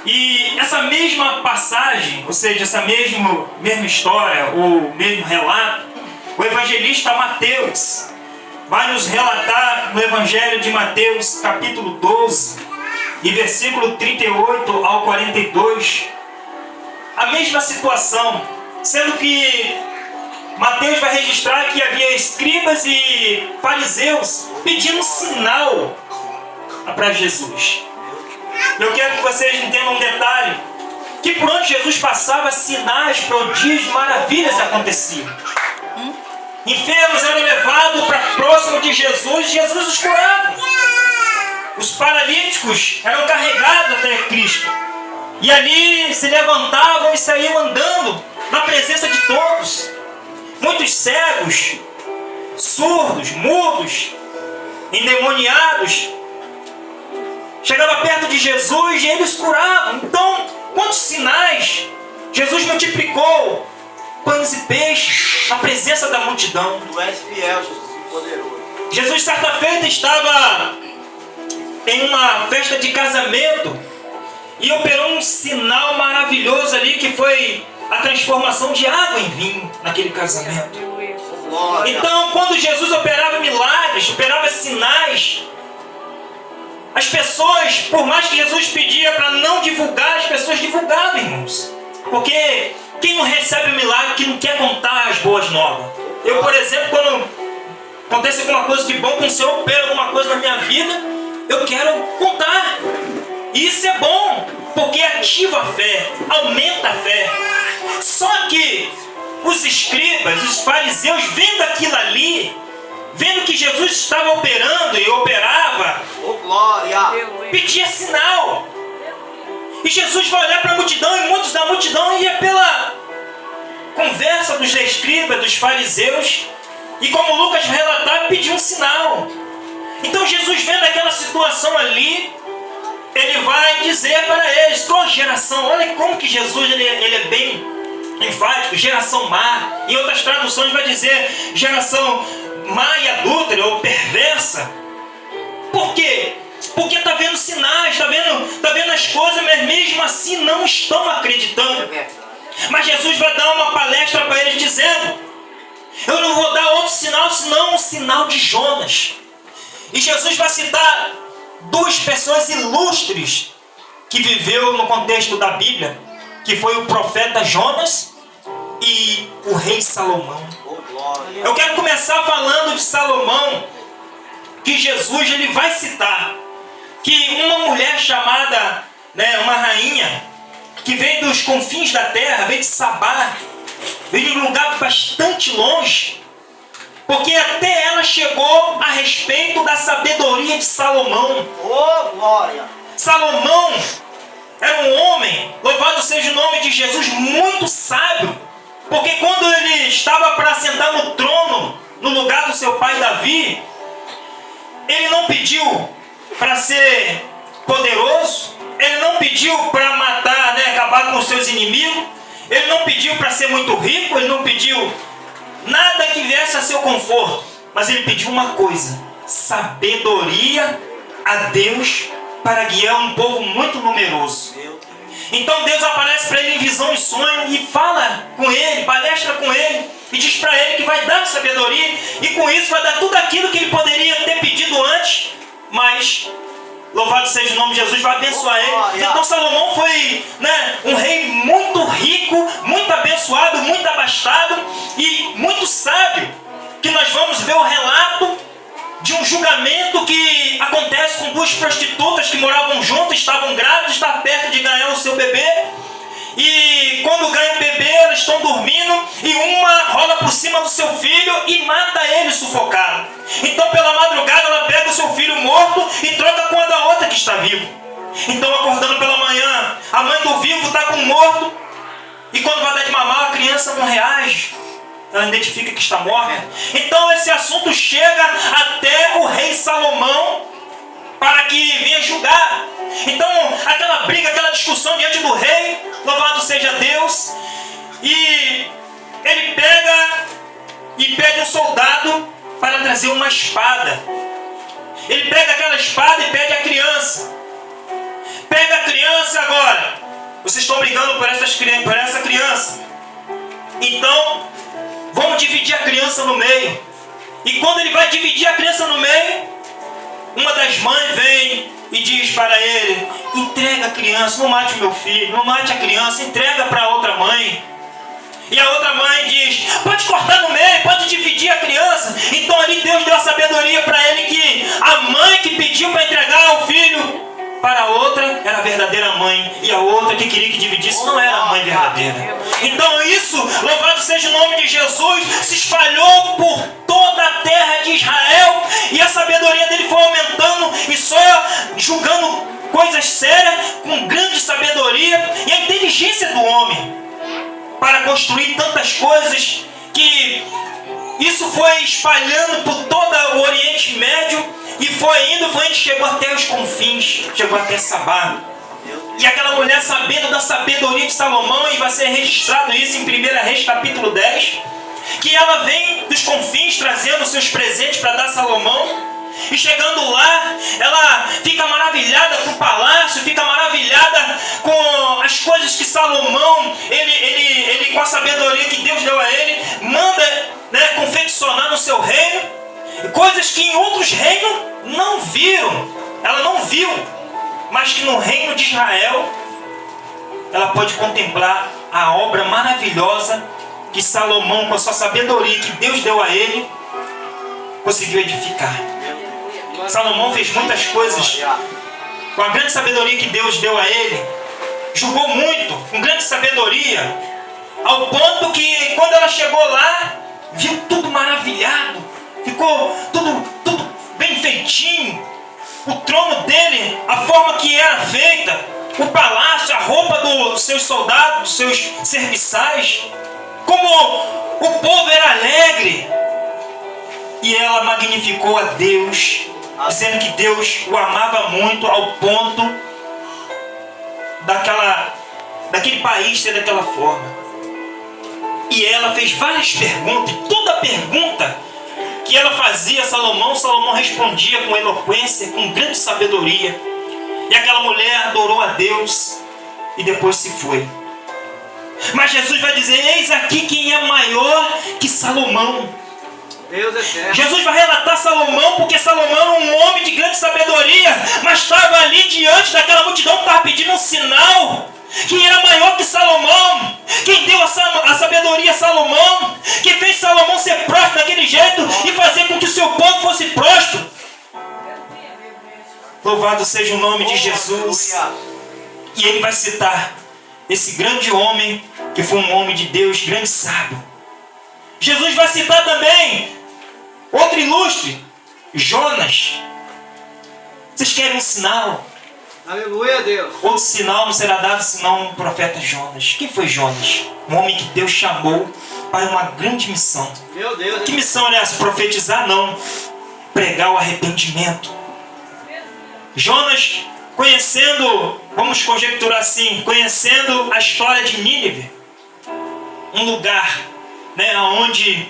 E essa mesma passagem, ou seja, essa mesma história, o mesmo relato, o evangelista Mateus vai nos relatar no Evangelho de Mateus, capítulo 12, e versículo 38 ao 42, a mesma situação, sendo que Mateus vai registrar que havia escribas e fariseus pedindo um sinal para Jesus. Eu quero que vocês entendam um detalhe, que por onde Jesus passava, sinais, prodígios, maravilhas aconteciam. Enfermos eram levados para próximo de Jesus, e Jesus os curava. Os paralíticos eram carregados até Cristo, e ali se levantavam e saíam andando na presença de todos. Muitos cegos, surdos, mudos, endemoniados chegava perto de Jesus e eles curavam. Então, quantos sinais Jesus multiplicou pães e peixes na presença da multidão. Tu és fiel, Jesus, e poderoso. Jesus, certa feita, estava em uma festa de casamento e operou um sinal maravilhoso ali, que foi a transformação de água em vinho naquele casamento. Então, quando Jesus operava milagres, operava sinais, as pessoas, por mais que Jesus pedia para não divulgar, as pessoas divulgavam, irmãos. Porque quem não recebe o milagre, que não quer contar as boas novas. Eu, por exemplo, quando acontece alguma coisa de bom, quando o Senhor opera alguma coisa na minha vida, eu quero contar. E isso é bom, porque ativa a fé, aumenta a fé. Só que os escribas, os fariseus, vendo aquilo ali, vendo que Jesus estava operando e operava, pedia sinal. E Jesus vai olhar para a multidão, e muitos da multidão ia pela conversa dos escribas, dos fariseus, e como Lucas relatar, pediu um sinal. Então Jesus, vendo aquela situação ali, ele vai dizer para eles: qual geração? Olha como que Jesus ele é bem enfático, geração má. Em outras traduções vai dizer geração má e adúltera ou perversa. Por quê? Porque está vendo sinais, está vendo as coisas, mas mesmo assim não estão acreditando. Mas Jesus vai dar uma palestra para eles dizendo: eu não vou dar outro sinal senão o sinal de Jonas. E Jesus vai citar duas pessoas ilustres que viveu no contexto da Bíblia, que foi o profeta Jonas e o rei Salomão. Eu quero começar falando de Salomão, que Jesus ele vai citar que uma mulher chamada, uma rainha, que veio dos confins da terra, veio de Sabá, veio de um lugar bastante longe, porque até ela chegou a respeito da sabedoria de Salomão. Oh, glória! Salomão era um homem, louvado seja o nome de Jesus, muito sábio, porque quando ele estava para sentar no trono, no lugar do seu pai Davi, ele não pediu para ser poderoso, ele não pediu para matar, acabar com os seus inimigos, ele não pediu para ser muito rico, ele não pediu nada que viesse a seu conforto, mas ele pediu uma coisa: sabedoria a Deus para guiar um povo muito numeroso. Então Deus aparece para ele em visão e sonho e fala com ele, palestra com ele e diz para ele que vai dar sabedoria, e com isso vai dar tudo aquilo que ele poderia ter pedido antes, mas louvado seja o nome de Jesus, vai abençoar ele. Então Salomão foi um rei muito rico, muito abençoado, muito abastado e muito sábio, que nós vamos ver o relato de um julgamento que acontece com duas prostitutas que moravam juntas, estavam grávidas, estavam perto de ganhar o seu bebê. E quando ganha o bebê, elas estão dormindo, e uma rola por cima do seu filho e mata ele sufocado. Então pela madrugada ela pega o seu filho morto e troca com a da outra que está vivo. Então acordando pela manhã, a mãe do vivo está com o morto, e quando vai dar de mamar, a criança não reage, ela identifica que está morta. Então esse assunto chega até o rei Salomão para que venha julgar. Então aquela briga, aquela discussão diante do rei, louvado seja Deus, e ele pega e pede um soldado para trazer uma espada. Ele pega aquela espada e pede a criança. Pega a criança agora vocês estão brigando por essa criança. Então, vamos dividir a criança no meio. E quando ele vai dividir a criança no meio, uma das mães vem e diz para ele: entrega a criança, não mate o meu filho, não mate a criança, entrega para outra mãe. E a outra mãe diz: pode cortar no meio, pode dividir a criança. Então ali Deus deu a sabedoria para ele que a mãe que pediu para entregar o filho para a outra era a verdadeira mãe, e a outra que queria que dividisse não era a mãe verdadeira. Então isso, louvado seja o nome de Jesus, se espalhou por toda a terra de Israel, e a sabedoria dele foi aumentando, e só julgando coisas sérias com grande sabedoria, e a inteligência do homem para construir tantas coisas, que isso foi espalhando por todo o Oriente Médio, e foi indo, chegou até os confins, chegou até Sabá. E aquela mulher, sabendo da sabedoria de Salomão, e vai ser registrado isso em 1 Reis capítulo 10, que ela vem dos confins trazendo seus presentes para dar a Salomão. E chegando lá, ela fica maravilhada com o palácio, fica maravilhada com as coisas que Salomão, ele com a sabedoria que Deus deu a ele, manda, confeccionar no seu reino, coisas que em outros reinos não viram, ela não viu, mas que no reino de Israel ela pode contemplar a obra maravilhosa que Salomão, com a sua sabedoria que Deus deu a ele, conseguiu edificar. Salomão fez muitas coisas com a grande sabedoria que Deus deu a ele, julgou muito, com grande sabedoria, ao ponto que quando ela chegou lá, viu tudo maravilhado, ficou tudo bem feitinho, o trono dele, a forma que era feita, o palácio, a roupa dos seus soldados, dos seus serviçais, como o povo era alegre. E ela magnificou a Deus, dizendo que Deus o amava muito, ao ponto daquele país ser daquela forma. E ela fez várias perguntas, e toda pergunta que ela fazia a Salomão respondia com eloquência, com grande sabedoria. E aquela mulher adorou a Deus e depois se foi. Mas Jesus vai dizer: eis aqui quem é maior que Salomão. Deus eterno. Jesus vai relatar Salomão, porque Salomão era um homem de grande sabedoria, mas estava ali diante daquela multidão que estava pedindo um sinal. Quem era maior que Salomão? Quem deu a sabedoria a Salomão? Quem fez Salomão ser próspero daquele jeito e fazer com que o seu povo fosse próspero? Louvado seja o nome de Jesus. E ele vai citar esse grande homem, que foi um homem de Deus, grande sábio. Jesus vai citar também outro ilustre, Jonas. Vocês querem um sinal? Aleluia, Deus. Outro sinal não será dado senão o profeta Jonas. Quem foi Jonas? Um homem que Deus chamou para uma grande missão. Meu Deus. Que missão é essa? Profetizar? Não. Pregar o arrependimento. Jonas, conhecendo, vamos conjecturar assim, conhecendo a história de Nínive, um lugar, onde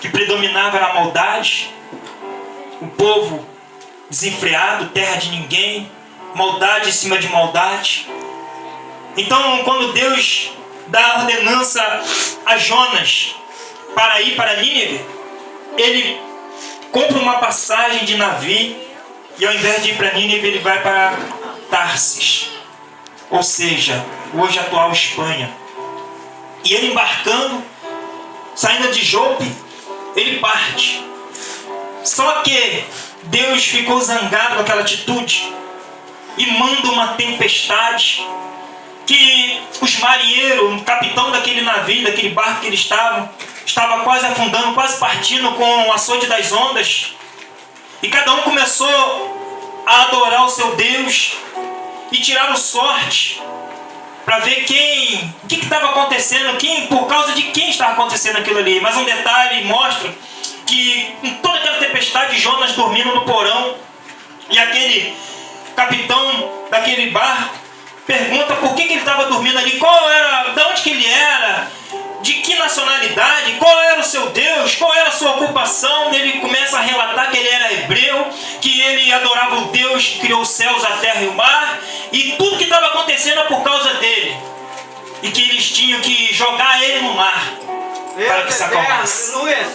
que predominava era a maldade, o povo desenfreado, terra de ninguém, maldade em cima de maldade. Então, quando Deus dá a ordenança a Jonas para ir para Nínive, ele compra uma passagem de navio, e ao invés de ir para Nínive, ele vai para Tarsis, ou seja, hoje atual Espanha. E ele embarcando, saindo de Jope, ele parte. Só que Deus ficou zangado com aquela atitude e manda uma tempestade, que os marinheiros, o capitão daquele navio, daquele barco que eles estava quase afundando, quase partindo com o açoite das ondas. E cada um começou a adorar o seu Deus e tiraram sorte para ver o que estava acontecendo, por causa de quem estava acontecendo aquilo ali. Mas um detalhe mostra que em toda aquela tempestade, Jonas dormindo no porão, e aquele capitão daquele barco pergunta por que ele estava dormindo ali, de onde que ele era, de que nacionalidade, qual era o seu Deus, qual era a sua ocupação. Ele começa a relatar que ele era hebreu, que ele adorava o Deus que criou os céus, a terra e o mar, e tudo que estava acontecendo é por causa dele. e que eles tinham que jogar ele no mar para que se acalmasse. Aleluia.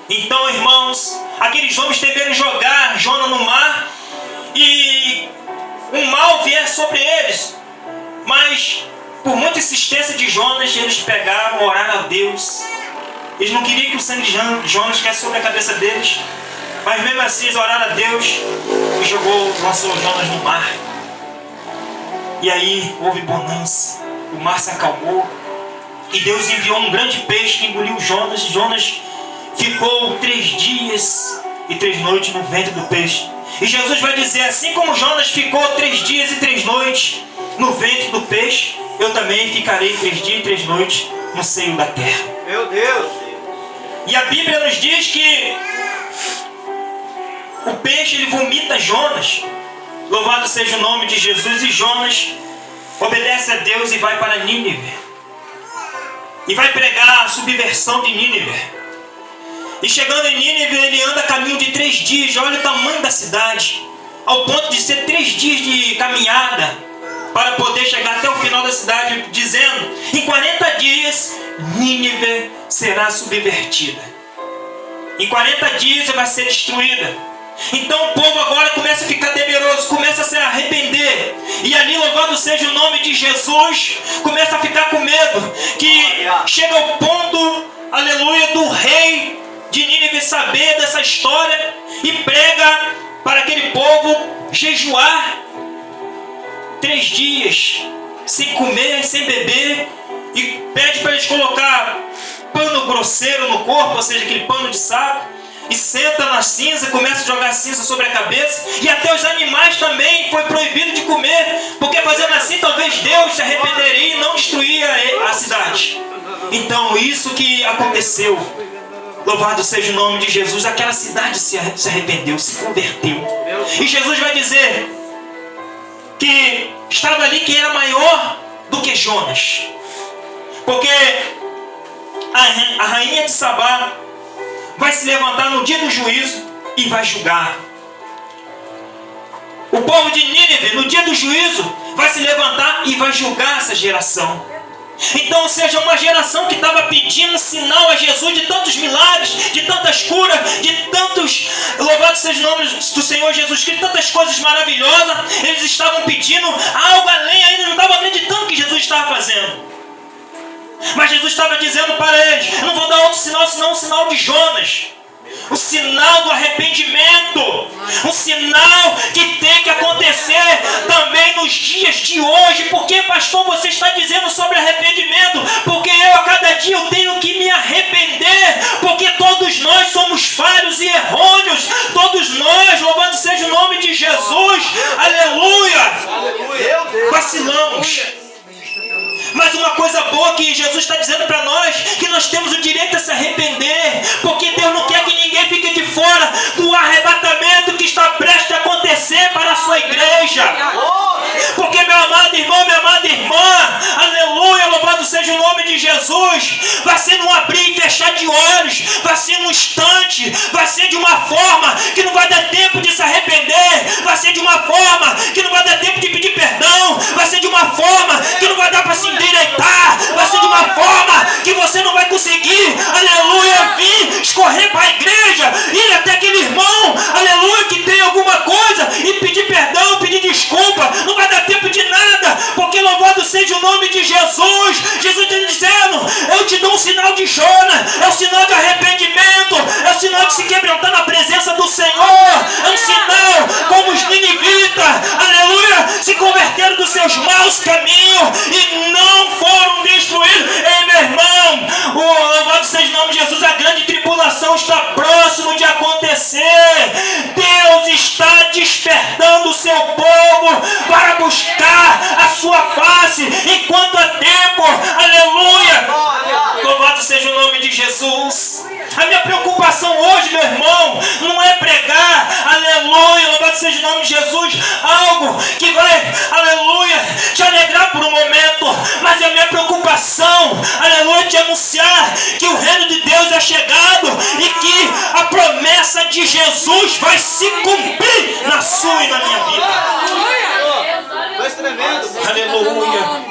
Então, irmãos, aqueles homens temeram jogar Jonas no mar e um mal vier sobre eles. Mas, por muita insistência de Jonas, eles pegaram, oraram a Deus. Eles não queriam que o sangue de Jonas caísse sobre a cabeça deles. Mas mesmo assim, eles oraram a Deus e lançou Jonas no mar. E aí, houve bonança. O mar se acalmou. E Deus enviou um grande peixe que engoliu Jonas. Jonas ficou 3 dias e 3 noites no ventre do peixe. E Jesus vai dizer, assim como Jonas ficou 3 dias e 3 noites no ventre do peixe, eu também ficarei 3 dias e 3 noites no seio da terra. Meu Deus. E a Bíblia nos diz que o peixe ele vomita Jonas. Louvado seja o nome de Jesus. E Jonas obedece a Deus e vai para Nínive. E vai pregar a subversão de Nínive. E chegando em Nínive, ele anda caminho de 3 dias. Olha o tamanho da cidade. Ao ponto de ser 3 dias de caminhada para poder chegar até o final da cidade, dizendo, em 40 dias, Nínive será subvertida. Em 40 dias vai ser destruída. Então o povo agora começa a ficar temeroso, começa a se arrepender. E ali, louvado seja o nome de Jesus, começa a ficar com medo. Que chega ao ponto, aleluia, do rei de Nínive saber dessa história e prega para aquele povo jejuar 3 dias, sem comer, sem beber. E pede para eles colocar pano grosseiro no corpo, ou seja, aquele pano de saco. E senta na cinza, começa a jogar cinza sobre a cabeça. E até os animais também foi proibido de comer, porque fazendo assim talvez Deus se arrependeria e não destruía a cidade. Então isso que aconteceu. Louvado seja o nome de Jesus. Aquela cidade se arrependeu, se converteu. E Jesus vai dizer que estava ali quem era maior do que Jonas. Porque a rainha de Sabá vai se levantar no dia do juízo e vai julgar. O povo de Nínive, no dia do juízo, vai se levantar e vai julgar essa geração. Então, ou seja, uma geração que estava pedindo sinal a Jesus de tantos milagres, de tantas curas, de tantos, louvado seja o nome do Senhor Jesus Cristo, tantas coisas maravilhosas, eles estavam pedindo algo além, ainda não estavam acreditando que Jesus estava fazendo. Mas Jesus estava dizendo para eles, eu não vou dar outro sinal senão o sinal de Jonas. O sinal do arrependimento. Um sinal que tem que acontecer também nos dias de hoje. Porque, pastor, você está dizendo sobre arrependimento? Porque eu a cada dia eu tenho que me arrepender. Porque todos nós somos falhos e errôneos. Todos nós, louvado seja o nome de Jesus. Aleluia. Vacilamos. Mas uma coisa boa que Jesus está dizendo para nós, que nós temos o direito a se arrepender, porque Deus não quer que ninguém fique de fora do arrebatamento que está prestes a acontecer para a sua igreja. Porque, meu amado irmão, minha amada irmã, aleluia, louvado seja o nome de Jesus, vai ser num abrir e fechar de olhos, vai ser num instante, vai ser de uma forma que não vai dar tempo de se arrepender, vai ser de uma forma que não vai dar tempo de pedir perdão, vai ser de uma forma que não vai dar para se endireitar, vai ser de uma forma que você não vai conseguir, aleluia, vir, escorrer para a igreja, ir até aquele irmão, aleluia, que tem alguma coisa e pedir perdão, pedir desculpa, não vai dar tempo de nada, porque louvado seja o nome de Jesus. Jesus está dizendo, eu te dou um sinal de Jonas, é um sinal de arrependimento, é um sinal de se quebrantar na presença do Senhor, é um sinal como os ninivitas, aleluia, se converteram dos seus maus caminhos e não foram destruídos. Ei, meu irmão, louvado seja o nome de Jesus, a grande tribulação está próximo de acontecer. Deus está despertando o seu povo para buscar a sua face enquanto há tempo. Aleluia. Louvado seja o nome de Jesus. A minha preocupação hoje, meu irmão, não é pregar, aleluia, louvado seja o nome de Jesus, algo que vai, aleluia, te alegrar por um momento, mas a minha preocupação, aleluia, te anunciar que o reino de Deus é chegado e que a promessa de Jesus vai se cumprir na sua e na minha vida. Vai tremendo. Aleluia.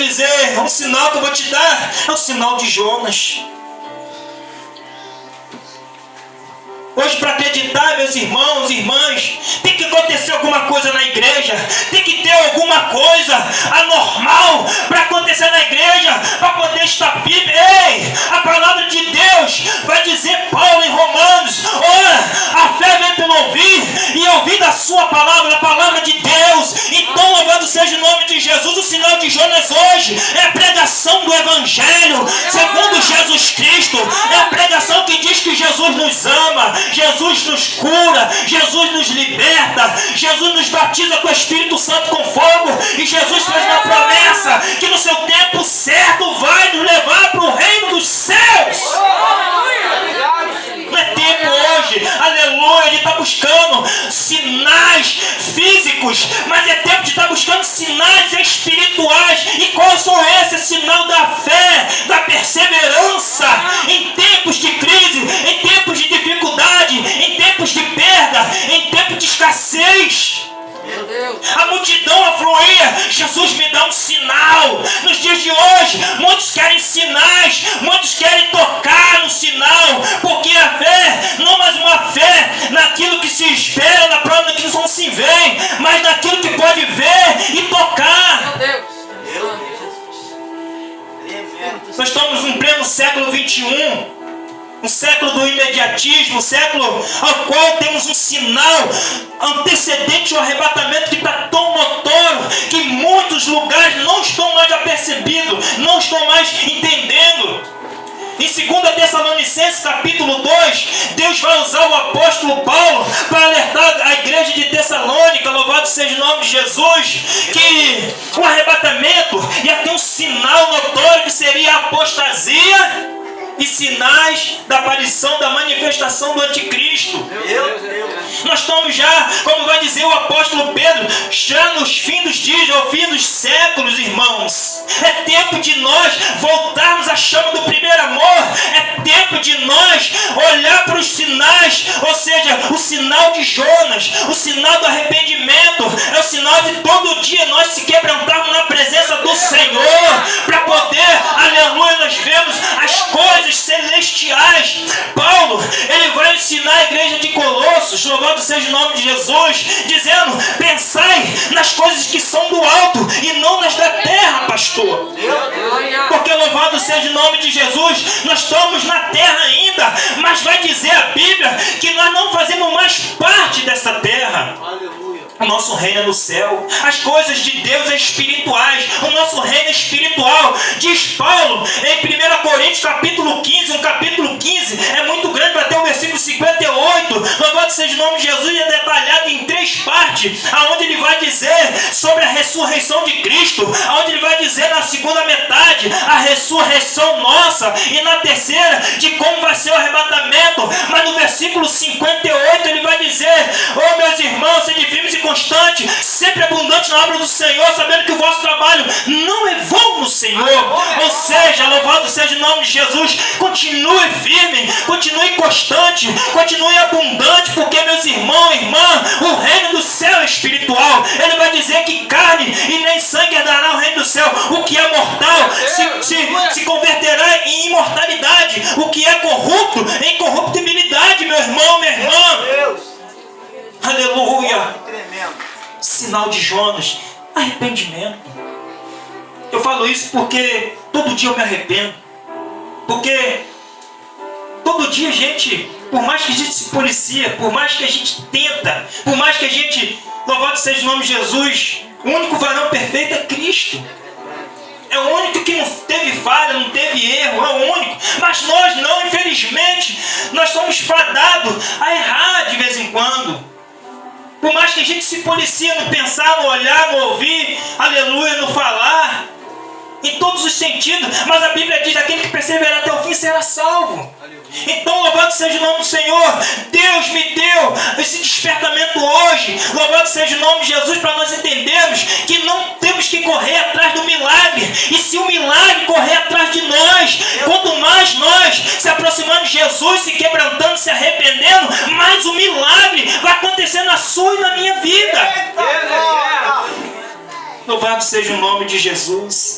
dizer, um sinal que eu vou te dar é o sinal de Jonas. Hoje, para acreditar, meus irmãos e irmãs, tem que acontecer alguma coisa na igreja, tem que ter alguma coisa anormal para acontecer na igreja, para poder estar firme. Ei, a palavra de Deus vai dizer, Paulo em Romanos, ora, a fé vem pelo ouvir, e ouvir da sua palavra, a palavra de Deus. Então, louvado seja o nome de Jesus. O sinal de Jonas hoje é a pregação do Evangelho segundo Jesus Cristo, é a pregação que diz que Jesus nos ama, Jesus nos cura, Jesus nos liberta, Jesus nos batiza com o Espírito Santo com fogo, e Jesus faz uma promessa que no seu tempo certo vai nos levar para o reino dos céus. Não é tempo hoje, aleluia, de estar buscando sinais físicos, mas é tempo de estar buscando sinais espirituais. E qual são esses? Sinal da fé, da perseverança em tempos de crise, em tempos de dificuldade, em tempos de perda, em tempos de escassez. A multidão afluía, Jesus me dá um sinal. Nos dias de hoje, muitos querem sinais, muitos querem tocar no sinal, porque a fé, não mais uma fé naquilo que se espera, na prova que não se vê, mas naquilo que pode ver e tocar. Nós estamos em pleno século 21. Um século do imediatismo, um século ao qual temos um sinal antecedente ao arrebatamento que está tão notório que em muitos lugares não estão mais apercebidos, não estão mais entendendo. Em 2 Tessalonicenses capítulo 2, Deus vai usar o apóstolo Paulo para alertar a igreja de Tessalônica, louvado seja o nome de Jesus, que o arrebatamento ia ter um sinal notório que seria a apostasia e sinais da aparição, da manifestação do anticristo. Nós estamos já, como vai dizer o apóstolo Pedro, já nos fins dos dias, ao fim dos séculos, irmãos. É tempo de nós voltarmos à chama do primeiro amor. É tempo de nós olhar para os sinais, ou seja, o sinal de Jonas, o sinal do arrependimento, é o sinal de todo dia nós se quebrantarmos na presença do Senhor, para poder, aleluia, nós vemos as coisas celestiais. Paulo, ele vai ensinar a igreja de Colossos, louvado seja o nome de Jesus, dizendo, pensai nas coisas que são do alto e não nas da terra, pastor. Porque louvado seja o nome de Jesus, nós estamos na terra ainda, mas vai dizer a Bíblia que nós não fazemos mais parte dessa terra. O nosso reino é no céu. As coisas de Deus são espirituais. O nosso reino é espiritual. Diz Paulo em 1 Coríntios capítulo 15. Um capítulo 15 é muito grande, vai até o versículo 58. Louvado seja o nome de Jesus. É detalhado em 3 partes, aonde ele vai dizer sobre a ressurreição de Cristo, aonde ele vai dizer na segunda metade a ressurreição nossa, e na terceira de como vai ser o arrebatamento. Mas no versículo 58 ele vai dizer, oh meus irmãos, sede firmes e constante, sempre abundante na obra do Senhor, sabendo que o vosso trabalho não é vão no Senhor. Ou seja, louvado seja o nome de Jesus, continue firme, continue constante, continue abundante, porque meus irmãos e irmãs, o reino do céu é espiritual. Ele vai dizer que carne e nem sangue herdará o reino do céu. O que é mortal se converterá em imortalidade, o que é corrupto em corruptibilidade, meu irmão, minha irmã. Aleluia. Sinal de Jonas, arrependimento. Eu falo isso porque todo dia eu me arrependo. Porque todo dia a gente, por mais que a gente se policia, por mais que a gente tenta, por mais que a gente, louvado seja o nome de Jesus, o único varão perfeito é Cristo. É o único que não teve falha, não teve erro, é o único. Mas nós não, infelizmente, nós somos fadados a errar de vez em quando. Por mais que a gente se policie no pensar, no olhar, no ouvir, aleluia, no falar, em todos os sentidos, mas a Bíblia diz, aquele que perseverar até o fim será salvo. Então louvado seja o nome do Senhor. Deus me deu esse despertamento hoje, louvado seja o nome de Jesus, para nós entendermos que não temos que correr atrás do milagre, e se o milagre correr atrás de nós, quanto mais nós se aproximando de Jesus, se quebrantando, se arrependendo, mais o milagre vai acontecer na sua e na minha vida. Louvado seja o nome de Jesus.